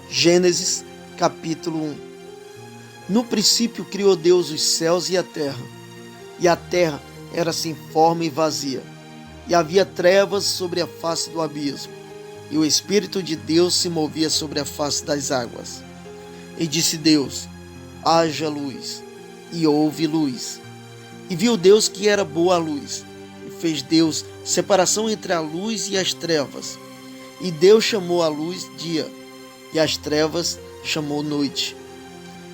Gênesis capítulo 1. No princípio criou Deus os céus e a terra era sem forma e vazia, e havia trevas sobre a face do abismo, e o Espírito de Deus se movia sobre a face das águas. E disse Deus: haja luz, e houve luz. E viu Deus que era boa a luz, e fez Deus separação entre a luz e as trevas. E Deus chamou a luz dia, e as trevas chamou noite.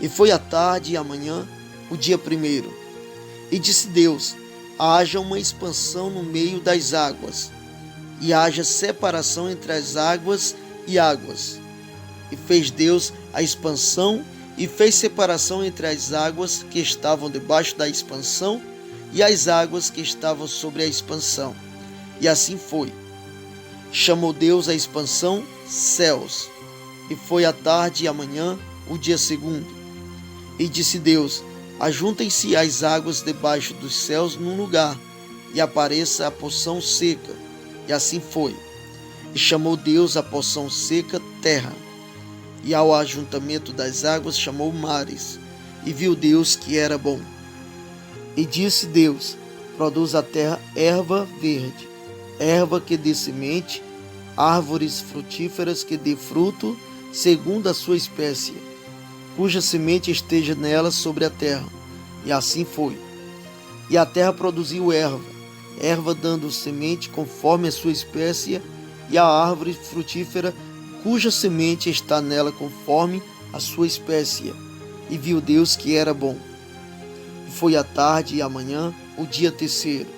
E foi a tarde e a manhã, o dia primeiro. E disse Deus: haja uma expansão no meio das águas, e haja separação entre as águas e águas. E fez Deus a expansão, e fez separação entre as águas que estavam debaixo da expansão e as águas que estavam sobre a expansão. E assim foi. Chamou Deus a expansão céus. E foi a tarde e a manhã, o dia segundo. E disse Deus: ajuntem-se as águas debaixo dos céus num lugar, e apareça a porção seca. E assim foi. E chamou Deus a porção seca terra, e ao ajuntamento das águas chamou mares. E viu Deus que era bom. E disse Deus: produz a terra erva verde, erva que dê semente, árvores frutíferas que dê fruto segundo a sua espécie, cuja semente esteja nela sobre a terra. E assim foi. E a terra produziu erva dando semente conforme a sua espécie, e a árvore frutífera cuja semente está nela conforme a sua espécie. E viu Deus que era bom. E foi a tarde e a manhã, o dia terceiro.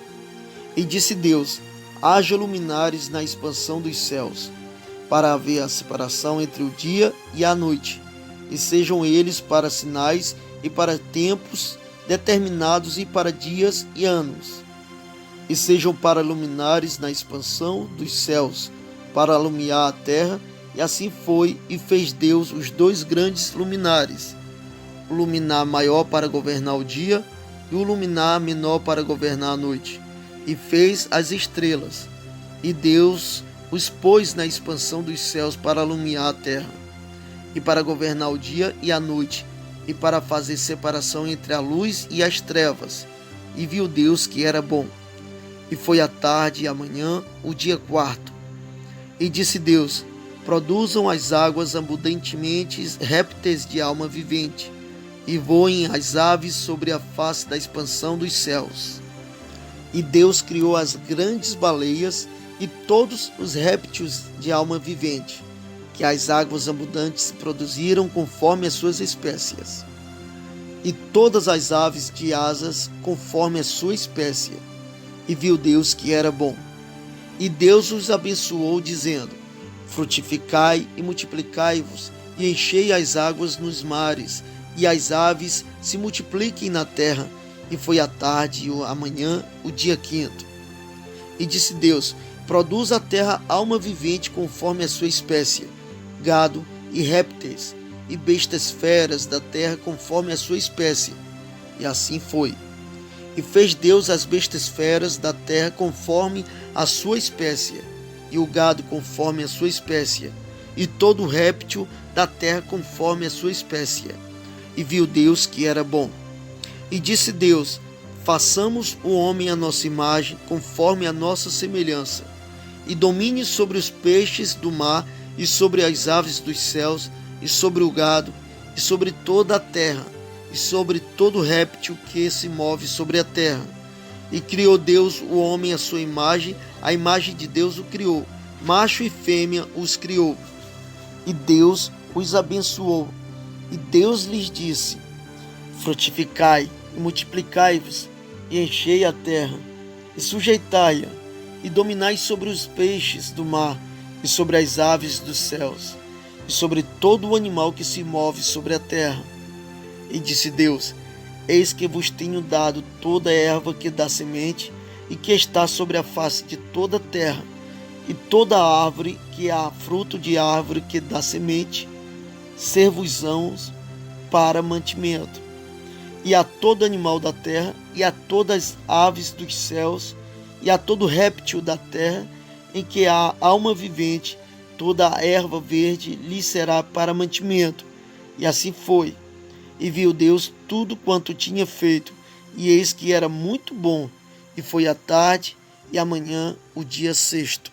E disse Deus: haja luminares na expansão dos céus, para haver a separação entre o dia e a noite, e sejam eles para sinais e para tempos determinados e para dias e anos, e sejam para luminares na expansão dos céus, para alumiar a terra. E assim foi, e fez Deus os dois grandes luminares, o luminar maior para governar o dia, e o luminar menor para governar a noite. E fez as estrelas, e Deus os pôs na expansão dos céus para alumiar a terra, e para governar o dia e a noite, e para fazer separação entre a luz e as trevas. E viu Deus que era bom. E foi a tarde e a manhã, o dia quarto. E disse Deus: produzam as águas abundantemente répteis de alma vivente, e voem as aves sobre a face da expansão dos céus. E Deus criou as grandes baleias e todos os répteis de alma vivente, que as águas abundantes produziram conforme as suas espécies, e todas as aves de asas conforme a sua espécie. E viu Deus que era bom. E Deus os abençoou, dizendo: frutificai e multiplicai-vos, e enchei as águas nos mares, e as aves se multipliquem na terra. E foi a tarde e a manhã, o dia quinto. E disse Deus: produz a terra alma vivente conforme a sua espécie, gado e répteis, e bestas feras da terra conforme a sua espécie. E assim foi. E fez Deus as bestas feras da terra conforme a sua espécie, e o gado conforme a sua espécie, e todo o réptil da terra conforme a sua espécie. E viu Deus que era bom. E disse Deus: façamos o homem à nossa imagem, conforme a nossa semelhança, e domine sobre os peixes do mar, e sobre as aves dos céus, e sobre o gado, e sobre toda a terra, e sobre todo réptil que se move sobre a terra. E criou Deus o homem à sua imagem, a imagem de Deus o criou, macho e fêmea os criou. E Deus os abençoou. E Deus lhes disse: frutificai e multiplicai-vos, e enchei a terra, e sujeitai-a, e dominai sobre os peixes do mar, e sobre as aves dos céus, e sobre todo o animal que se move sobre a terra. E disse Deus: eis que vos tenho dado toda a erva que dá semente, e que está sobre a face de toda a terra, e toda a árvore que há fruto de árvore que dá semente, ser-vos-ão para mantimento. E a todo animal da terra, e a todas as aves dos céus, e a todo réptil da terra, em que há alma vivente, toda a erva verde lhe será para mantimento. E assim foi. E viu Deus tudo quanto tinha feito, e eis que era muito bom. E foi a tarde e amanhã o dia sexto.